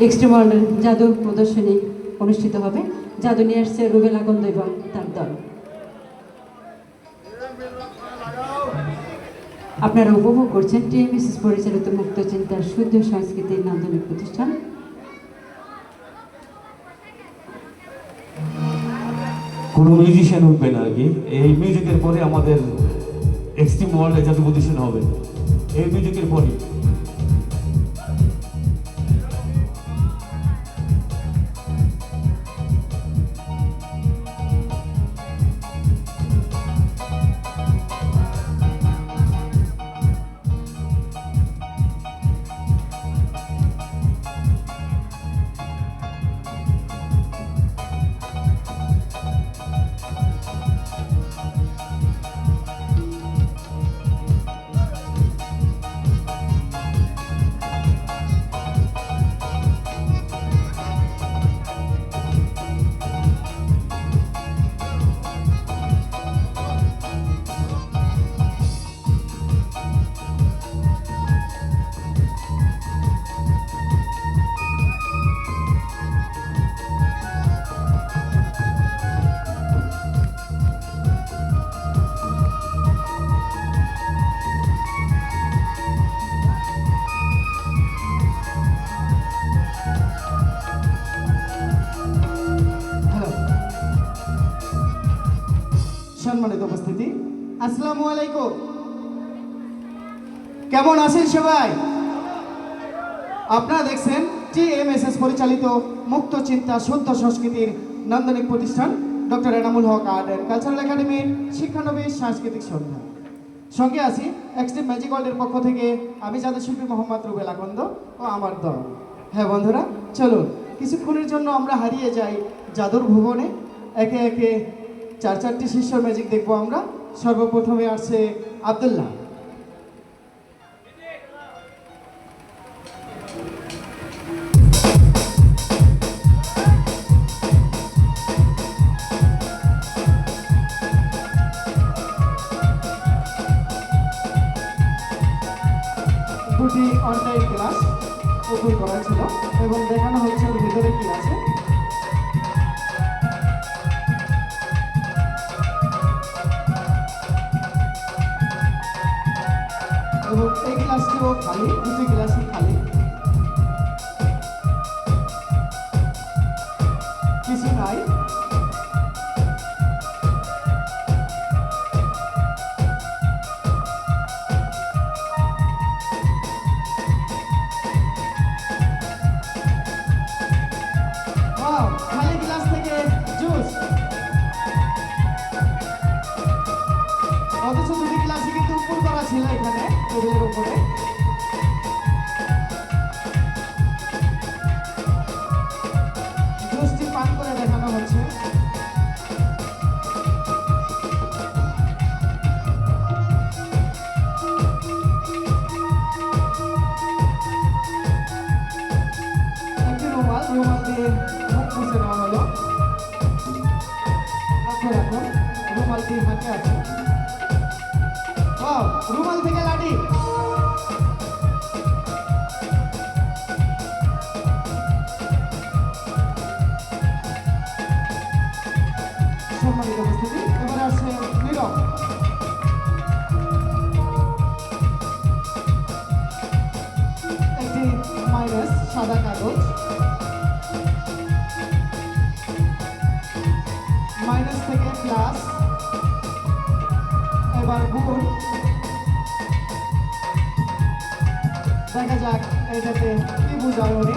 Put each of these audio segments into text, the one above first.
Extreme ওয়ার্ল্ডের জাদু প্রদর্শনী অনুষ্ঠিত হবে। জাদু নিয়ে আসছে রুবেলা গন্ধ এবং তার দল। আপনারা উপভোগ করছেন টিএমএসএস পরিচালিত মুক্ত চিন্তার শুদ্ধ সংস্কৃতির নান্দনিক প্রতিষ্ঠান। কোনো মিউজিশিয়ান উঠবে না আর কি। এই মিউজিকের পরে আমাদের এক্সট্রিম ওয়ার্ল্ডে জাদু প্রদর্শন হবে, এই মিউজিকের পরে। সম্মানিত উপস্থিতি, আসসালামু আলাইকুম। কেমন আছেন সবাই? আপনারা দেখছেন টিএমএসএস পরিচালিত মুক্ত চিন্তা শুদ্ধ সংস্কৃতির নান্দনিক প্রতিষ্ঠান doctor Enamul Haque art and cultural একাডেমির শিক্ষানবিশ সাংস্কৃতিক সন্ধ্যা। সঙ্গে আছি এক্সট্রিম ম্যাজিক ওয়ার্ল্ডের পক্ষ থেকে আমি জাদু শিল্পী মোহাম্মদ রুবেল আকন্দ ও আমার দল। হ্যাঁ বন্ধুরা, চলুন কিছুক্ষণের জন্য আমরা হারিয়ে যাই জাদুর ভুবনে। একে একে চারটি শিষ্য ম্যাজিক দেখবো আমরা। সর্বপ্রথমে আসছে আব্দুল্লাহ। দুটি অনলাইন ক্লাস ওপেন করা ছিল এবং দেখানো হচ্ছে ওর ভিতরে কি আছে। এবং এই ক্লাসটিও খালি, দুটি ক্লাসই খালি, কিছু নাই। খালি গ্লাস থেকে জুস, অথচ দুটি গ্লাসই কিন্তু উপর করা ছিল এখানে টেবিলের উপরে। জুসটি পান করে দেখানো হচ্ছে। একটি রুমাল দিয়ে মুখ মুছে নেওয়া হলো। লক্ষ্য রাখুন রুমালটি হাতে আছে। রুমাল থেকে লাঠি। সম্মানিত উপস্থিতি, এবারে আসছে নীরব। একটি মাইনাস সাদা কাগজ, মাইনাস থেকে প্লাস, এবার গুণ। দেখা যাক এটাতে কি বুঝায় উনি।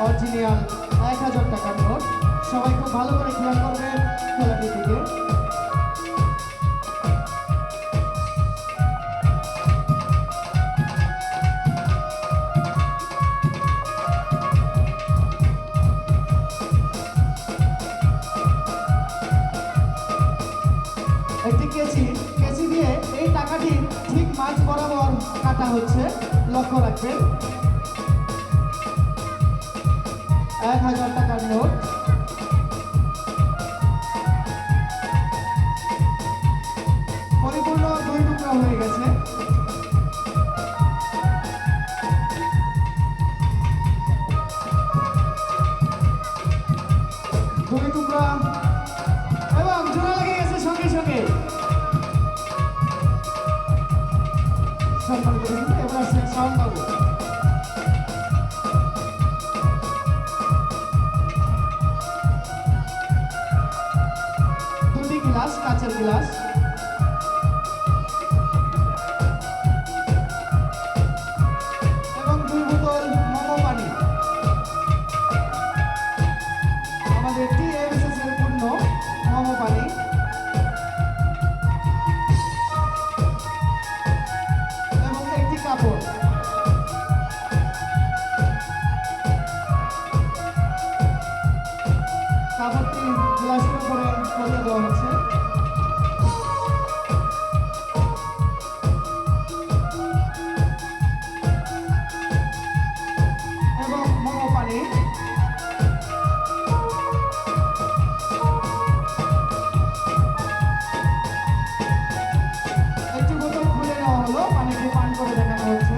অরিজিনাল 1000 টাকার নোট। সবাই খুব ভালো করে খেয়াল করবেন খেলাটির দিকে। একটি কেচি দিয়ে এই টাকাটি ঠিক মাঝ বরাবর কাটা হচ্ছে, লক্ষ্য রাখবেন। 1000 টাকার নোট। পরিপূর্ণ 2 টুকরা হয়ে গেছে। দুই টুকরা এবং জোড়া লেগে গেছে সঙ্গে সঙ্গে। সম্মানিত অতিথি, এবার আসছেন শাওন বাবু। দুটি গ্লাস, কাচের গ্লাস। এবং 2 বোতল মোমো পানি। আমাদের TMSS এর পূর্ণ মোমো পানি। এবং একটি কাপড়। কাপড়টি গ্লাসের উপরে পরিয়ে দেওয়া হচ্ছে। এবং মোমো পানি। একটি বোতল খুলে নেওয়া হলো, পানিটি পান করে দেখানো হচ্ছে।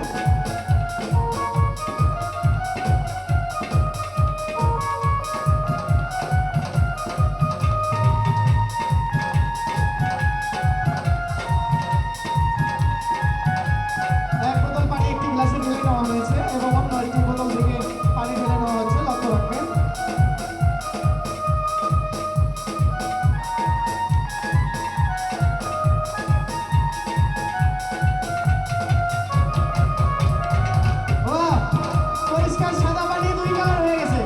এক বোতল পানি একটি গ্লাসে ঢেলে নেওয়া হয়েছে এবং অন্য একটি বোতল থেকে পানি ঢেলে নেওয়া হচ্ছে, লক্ষ্য রাখবেন। বাহ! পরিষ্কার সাদা পানি 2 কালার হয়ে গেছে।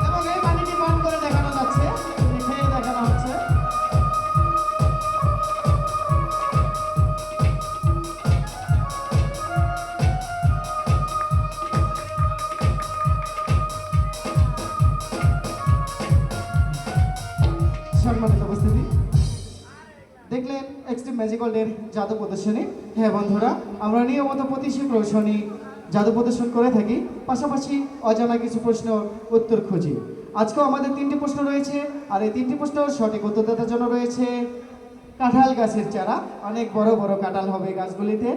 এবং এই পানিটি পান করে দেখানো যাচ্ছে, খেয়ে দেখানো হচ্ছে। সম্মানিত উপস্থিতি, দেখলেন এক্সট্রিম ম্যাজিক ওয়ার্ল্ডের জাদু প্রদর্শনী। হ্যাঁ বন্ধুরা, আমরা নিয়মিত প্রতি শুক্র শনি জাদু প্রদর্শন করে থাকি, পাশাপাশি অজানা কিছু প্রশ্ন উত্তর খুঁজি। আজকেও আমাদের 3টি প্রশ্ন রয়েছে, আর এই 3টি প্রশ্ন সঠিক উত্তরদাতার জন্য রয়েছে কাঁঠাল গাছের চারা। অনেক বড় বড় কাঁঠাল হবে গাছগুলিতে।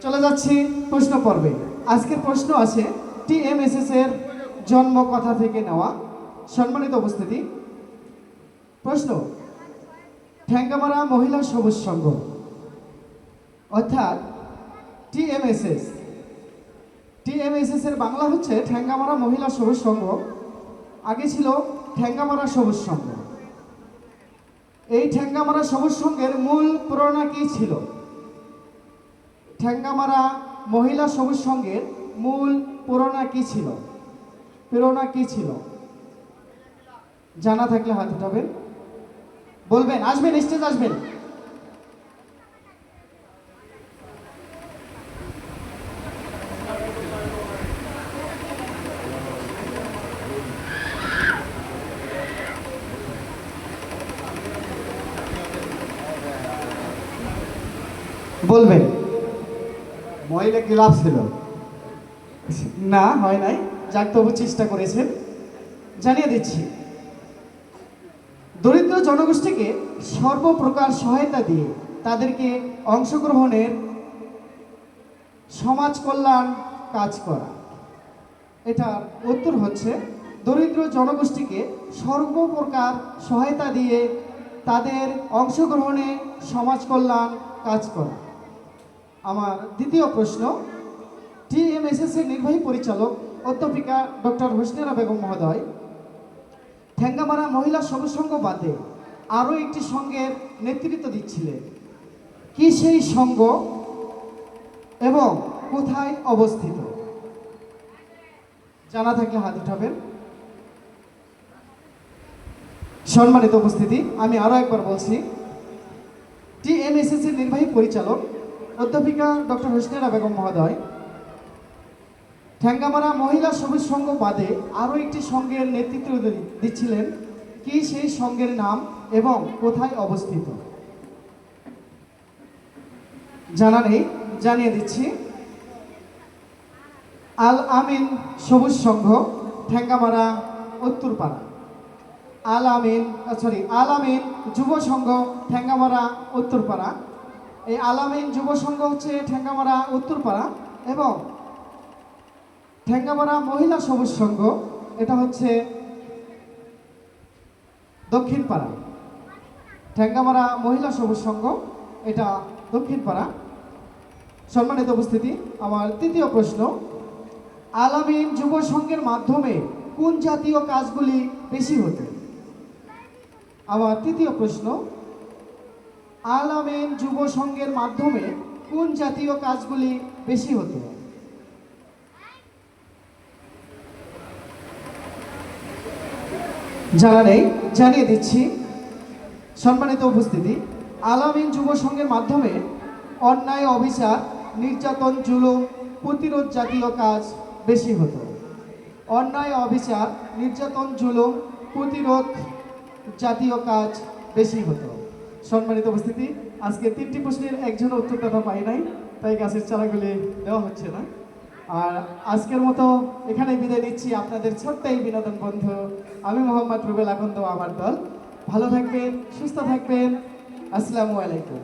চলে যাচ্ছি প্রশ্ন পর্বে। আজকের প্রশ্ন আছে TMSS এর জন্ম কথা থেকে নেওয়া। সম্মানিত উপস্থিতি, প্রশ্ন: ঠ্যাঙ্গামারা মহিলা সবুজ সংঘ অর্থাৎ TMSS এর বাংলা হচ্ছে ঠ্যাঙ্গামারা মহিলা সবুজ সংঘ। আগে ছিল ঠ্যাঙ্গামারা সবুজ সংঘ। এই ঠ্যাঙ্গামারা সবুজ সংঘের মূল প্রেরণা কি ছিল? ঠ্যাঙ্গামারা মহিলা সবুজ সংঘের মূল প্রেরণা কি ছিল? জানা থাকলে হাত উঠাবেন, বলবেন, আসবেন, স্টেজ আসবেন। বলবেন। মহিলা ক্লাব ছিল। না, হয় নাই। যাক, তবু চেষ্টা করেছেন। জানিয়ে দিচ্ছি, দরিদ্র জনগোষ্ঠীকে সর্বপ্রকার সহায়তা দিয়ে তাদেরকে অংশগ্রহণের সমাজ কল্যাণ কাজ করা। এটার উত্তর হচ্ছে দরিদ্র জনগোষ্ঠীকে সর্বপ্রকার সহায়তা দিয়ে তাদের অংশগ্রহণে সমাজ কল্যাণ কাজ করা। আমার দ্বিতীয় প্রশ্ন: TMSS এর নির্বাহী পরিচালক অধ্যাপিকা ডক্টর হোসনেরা বেগম মহোদয় ঠ্যাঙ্গামারা মহিলা সবুজ সংঘ বাদে আরও একটি সংঘের নেতৃত্ব দিচ্ছিলেন। কি সেই সংঘ এবং কোথায় অবস্থিত? জানা থাকলে হাত উঠাবেন। সম্মানিত উপস্থিতি, আমি আরও একবার বলছি, টিএমএসএসির নির্বাহী পরিচালক অধ্যাপিকা ডক্টর হোসনেরা বেগম মহোদয় ঠ্যাঙ্গামারা মহিলা সবুজ সংঘ বাদে আরও একটি সংঘের নেতৃত্ব দিচ্ছিলেন। কি সেই সংঘের নাম এবং কোথায় অবস্থিত? জানা নেই, জানিয়ে দিচ্ছি। আল আমিন সবুজ সংঘ, ঠ্যাঙ্গামারা উত্তরপাড়া। আল আমিন যুব সংঘ, ঠ্যাঙ্গামারা উত্তরপাড়া। এই আল আমিন যুব সংঘ হচ্ছে ঠ্যাঙ্গামারা উত্তরপাড়া, এবং ঠ্যাঙ্গামারা মহিলা সবুজ সংঘ এটা হচ্ছে দক্ষিণপাড়া। ঠ্যাঙ্গামারা মহিলা সবুজ সংঘ এটা দক্ষিণপাড়া। সম্মানিত উপস্থিতি, আমার তৃতীয় প্রশ্ন, আল আমিন যুব সংঘের মাধ্যমে কোন জাতীয় কাজগুলি বেশি হতো? আমার তৃতীয় প্রশ্ন, আল আমিন যুব সংঘের মাধ্যমে কোন জাতীয় কাজগুলি বেশি হতো? জানা নেই, জানিয়ে দিচ্ছি। সম্মানিত উপস্থিতি, আল আমিন যুব সংঘের মাধ্যমে অন্যায়, অবিচার, নির্যাতন, জুলুম প্রতিরোধ জাতীয় কাজ বেশি হতো। অন্যায়, অবিচার, নির্যাতন, জুলুম প্রতিরোধ জাতীয় কাজ বেশি হতো। সম্মানিত উপস্থিতি, আজকে 3টি প্রশ্নের একজনও উত্তরদাতা পাই নাই, তাই গাছের চারাগুলি দেওয়া হচ্ছে না। আর আজকের মতো এখানে বিদায় নিচ্ছি আপনাদের ছোট্ট এই বিনোদন বন্ধু আমি মোহাম্মদ রুবেল আকন্দ, আমার দল। ভালো থাকবেন, সুস্থ থাকবেন। আসসালামু আলাইকুম।